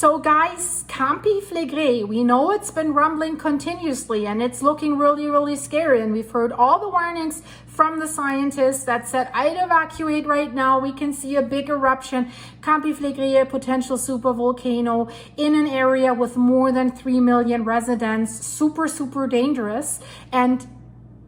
So guys, Campi Flegrei, we know it's been rumbling continuously and it's looking really, really scary. And we've heard all the warnings from the scientists that said, I'd evacuate right now. We can see a big eruption. Campi Flegrei, a potential supervolcano in an area with more than 3 million residents. Super, super dangerous. And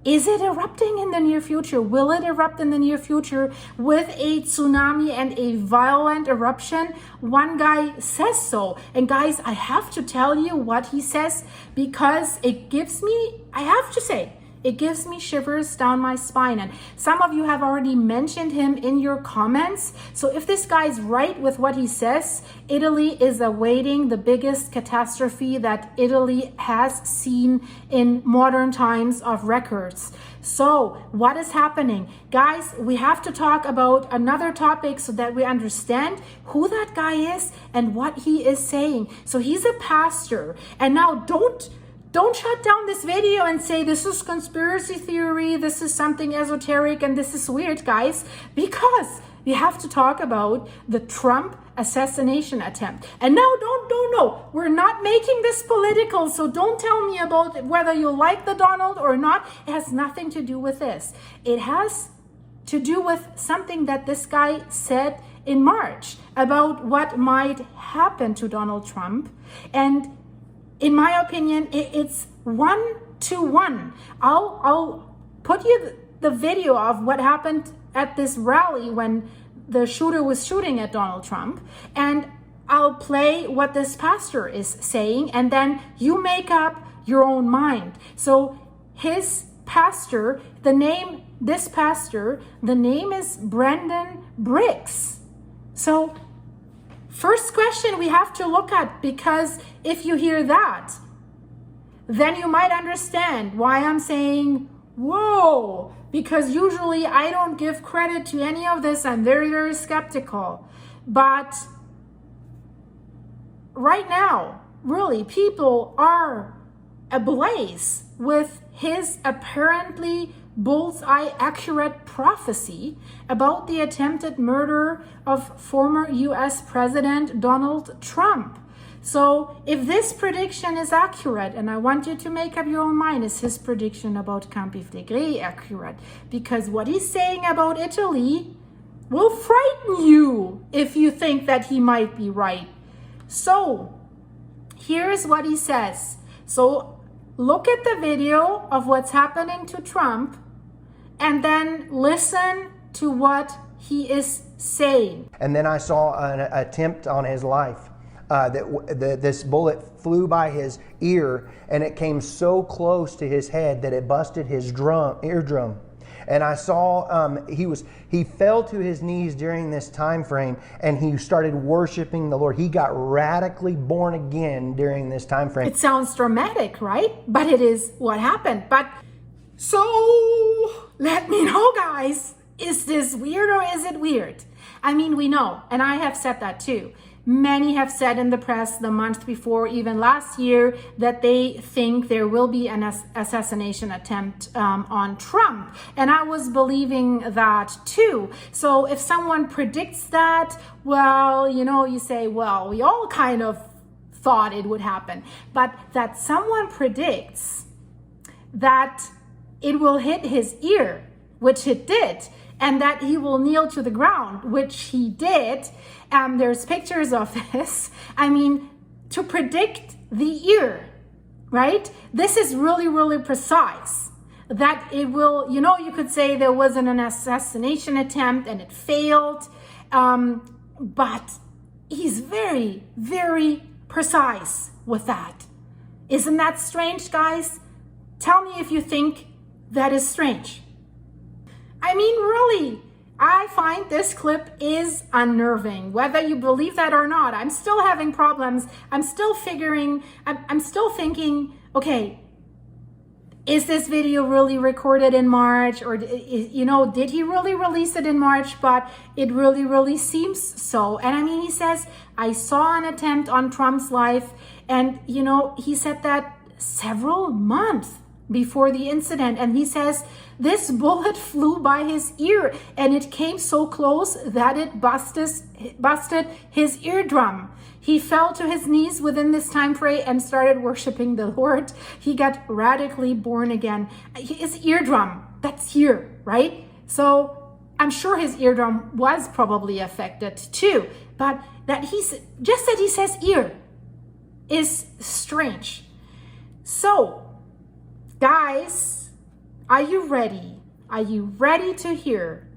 is it erupting in the near future? Will it erupt in the near future with a tsunami and a violent eruption? One guy says so. And guys, I have to tell you what he says because it gives me, I have to say, it gives me shivers down my spine. And some of you have already mentioned him in your comments. So if this guy's right with what he says, Italy is awaiting the biggest catastrophe that Italy has seen in modern times of records. So what is happening? Guys, we have to talk about another topic so that we understand who that guy is and what he is saying. So he's a pastor. And now don't shut down this video and say this is conspiracy theory, this is something esoteric, and this is weird, guys, because we have to talk about the Trump assassination attempt. And now no, we're not making this political, so don't tell me about whether you like the Donald or not. It has nothing to do with this. It has to do with something that this guy said in March about what might happen to Donald Trump. And in my opinion, it's 1-to-1. I'll put you the video of what happened at this rally when the shooter was shooting at Donald Trump, and I'll play what this pastor is saying, and then you make up your own mind. So his pastor, the name is Brendan Briggs. So first question we have to look at, because if you hear that, then you might understand why I'm saying, whoa, because usually I don't give credit to any of this. I'm very, very skeptical. But right now, really, people are ablaze with his apparently bullseye accurate prophecy about the attempted murder of former US President Donald Trump. So if this prediction is accurate, and I want you to make up your own mind, is his prediction about Campi Flegrei accurate? Because what he's saying about Italy will frighten you if you think that he might be right. So here's what he says. So look at the video of what's happening to Trump and then listen to what he is saying. And then I saw an attempt on his life. This bullet flew by his ear and it came so close to his head that it busted his eardrum. And I saw he fell to his knees during this time frame and he started worshiping the Lord. He got radically born again during this time frame. It sounds dramatic, right? But it is what happened. But so let me know, guys, is this weird or is it weird? I mean, we know, and I have said that too. Many have said in the press the month before, even last year, that they think there will be an assassination attempt on Trump. And I was believing that too. So if someone predicts that, well, you say, well, we all kind of thought it would happen. But that someone predicts that it will hit his ear, which it did, and that he will kneel to the ground, which he did. There's pictures of this. I mean, to predict the ear, right? This is really, really precise. That it will, you could say there wasn't an assassination attempt and it failed. But he's very, very precise with that. Isn't that strange, guys? Tell me if you think that is strange. I mean, really, I find this clip is unnerving, whether you believe that or not. I'm still having problems. I'm still thinking, okay, is this video really recorded in March? Or, did he really release it in March? But it really, really seems so. And I mean, he says, I saw an attempt on Trump's life. And, he said that several months before the incident, and he says this bullet flew by his ear and it came so close that it busted his eardrum. He fell to his knees within this time frame and started worshiping the Lord. He got radically born again. His eardrum, that's here, right? So I'm sure his eardrum was probably affected too, but that just that he says ear is strange. So guys, are you ready? Are you ready to hear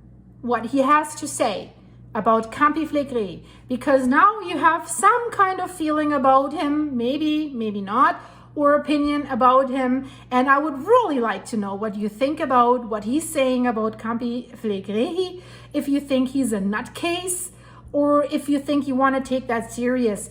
what he has to say about Campi Flegrei? Because now you have some kind of feeling about him, maybe not, or opinion about him. And I would really like to know what you think about what he's saying about Campi Flegrei, if you think he's a nutcase, or if you think you want to take that serious.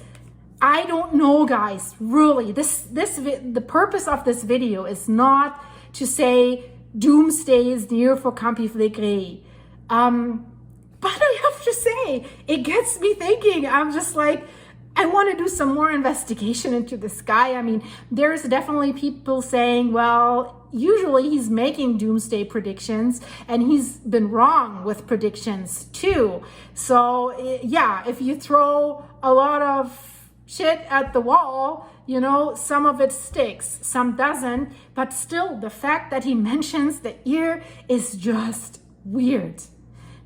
I don't know, guys, really. The purpose of this video is not to say doomsday is near for Campi Flegrei. But I have to say, it gets me thinking. I'm just like, I want to do some more investigation into this guy. I mean, there's definitely people saying, well, usually he's making doomsday predictions and he's been wrong with predictions too. So yeah, if you throw a lot of shit at the wall, you know, some of it sticks, some doesn't, but still the fact that he mentions the ear is just weird.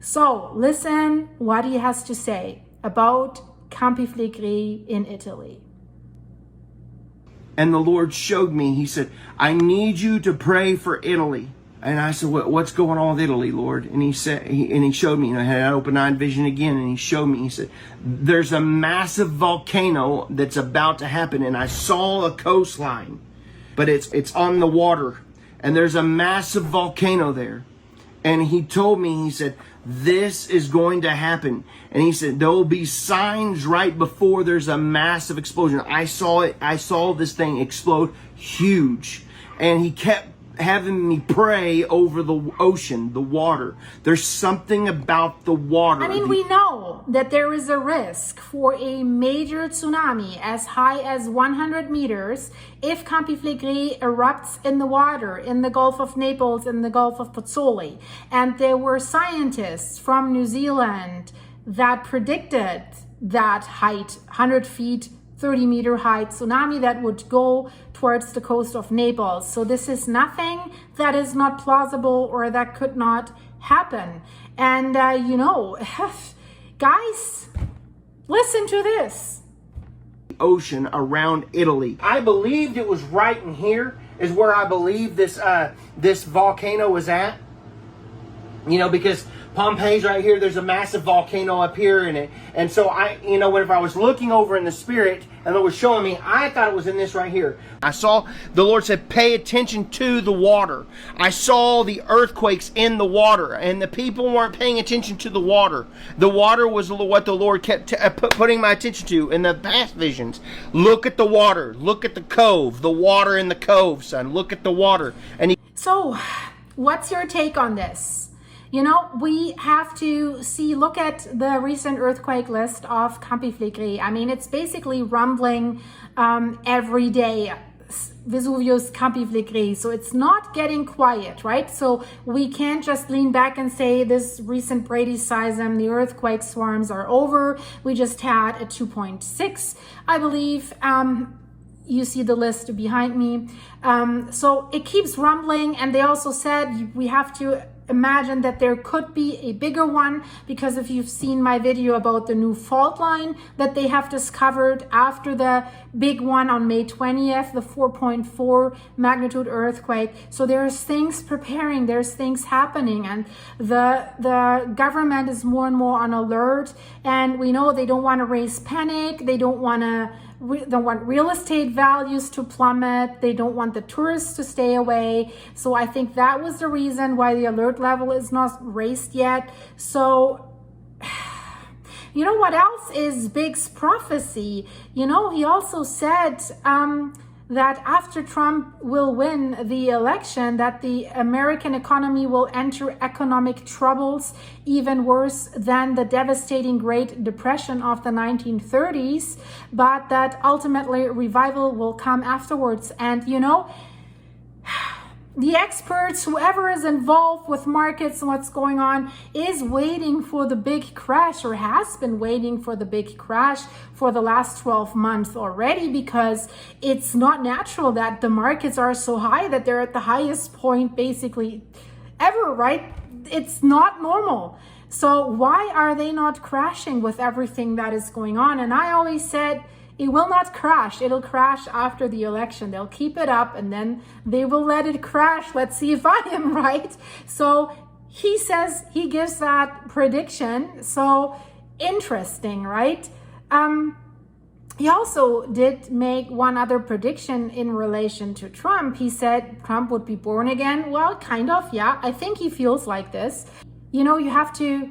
So listen what he has to say about Campi Flegrei in Italy. And the Lord showed me, he said, I need you to pray for Italy. And I said, what's going on with Italy, Lord? And he said, he showed me, and I had an open-eyed vision again, and he showed me, he said, there's a massive volcano that's about to happen, and I saw a coastline, but it's on the water, and there's a massive volcano there. And he told me, he said, this is going to happen. And he said, there will be signs right before there's a massive explosion. I saw it. I saw this thing explode huge. And he kept having me pray over the ocean, the water. There's something about the water. I mean, we know that there is a risk for a major tsunami as high as 100 meters if Campi Flegrei erupts in the water in the Gulf of Naples, in the Gulf of Pozzuoli. And there were scientists from New Zealand that predicted that height, 100 feet, 30-meter high tsunami that would go towards the coast of Naples. So this is nothing that is not plausible or that could not happen. And you know, guys, listen to this. Ocean around Italy. I believed it was right in here is where I believe this this volcano was at. You know, because Pompeii's right here, there's a massive volcano up here in it. And so I, you know, whenever I was looking over in the spirit and it was showing me, I thought it was in this right here. I saw, the Lord said, pay attention to the water. I saw the earthquakes in the water and the people weren't paying attention to the water. The water was what the Lord kept putting my attention to in the past visions. Look at the water. Look at the cove. The water in the cove, son. Look at the water. And So, what's your take on this? You know, we have to look at the recent earthquake list of Campi Flegrei. I mean, it's basically rumbling every day. Vesuvius, Campi Flegrei. So it's not getting quiet, right? So we can't just lean back and say this recent Brady seism, the earthquake swarms are over. We just had a 2.6, I believe. You see the list behind me. So it keeps rumbling. And they also said we have to imagine that there could be a bigger one, because if you've seen my video about the new fault line that they have discovered after the big one on May 20th, the 4.4 magnitude earthquake. So there's things preparing, there's things happening, and the government is more and more on alert. And we know they don't want to raise panic, they don't want real estate values to plummet. They don't want the tourists to stay away. So I think that was the reason why the alert level is not raised yet. So, you know what else is Big's prophecy? You know, he also said that after Trump will win the election, that the American economy will enter economic troubles even worse than the devastating Great Depression of the 1930s, but that ultimately revival will come afterwards. And you know, the experts, whoever is involved with markets and what's going on, is waiting for the big crash, or has been waiting for the big crash for the last 12 months already, because it's not natural that the markets are so high, that they're at the highest point basically ever, right? It's not normal. So why are they not crashing with everything that is going on? And I always said, it will not crash. It'll crash after the election. They'll keep it up and then they will let it crash. Let's see if I am right. So he says, he gives that prediction. So interesting, right? He also did make one other prediction in relation to Trump. He said Trump would be born again. Well, kind of, yeah. I think he feels like this. You know, you have to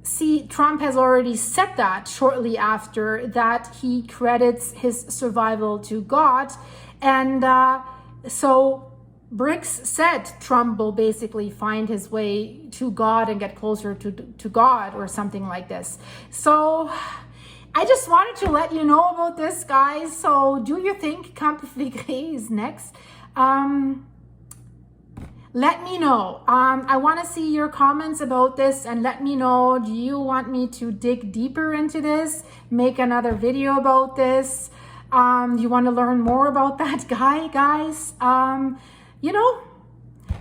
see, Trump has already said that shortly after that he credits his survival to God. And so Briggs said Trump will basically find his way to God and get closer to God or something like this. So I just wanted to let you know about this, guys. So do you think Campi Flegrei is next? Let me know. I want to see your comments about this, and let me know, do you want me to dig deeper into this, make another video about this? You want to learn more about that guy, guys? You know,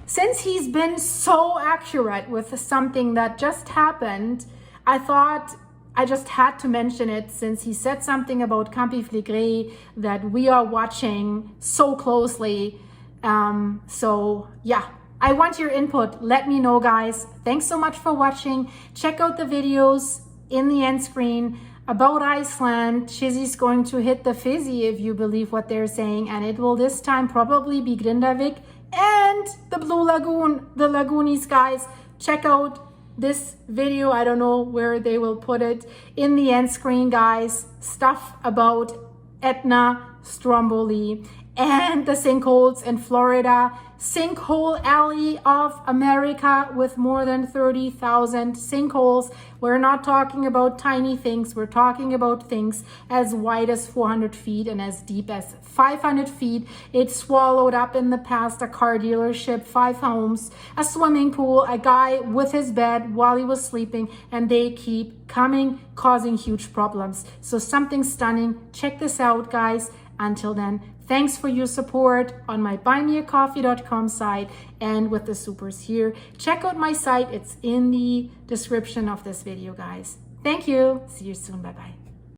since he's been so accurate with something that just happened, I thought I just had to mention it, since he said something about Campi Flegrei that we are watching so closely. So yeah, I want your input. Let me know, guys. Thanks so much for watching. Check out the videos in the end screen about Iceland. Chizzy's going to hit the fizzy, if you believe what they're saying, and it will this time probably be Grindavik and the Blue Lagoon, the Lagoonies, guys. Check out this video. I don't know where they will put it in the end screen, guys. Stuff about Etna, Stromboli, and the sinkholes in Florida. Sinkhole Alley of America with more than 30,000 sinkholes. We're not talking about tiny things. We're talking about things as wide as 400 feet and as deep as 500 feet. It swallowed up in the past a car dealership, 5 homes, a swimming pool, a guy with his bed while he was sleeping, and they keep coming, causing huge problems. So something stunning. Check this out, guys. Until then, thanks for your support on my buymeacoffee.com site and with the supers here. Check out my site. It's in the description of this video, guys. Thank you. See you soon. Bye-bye.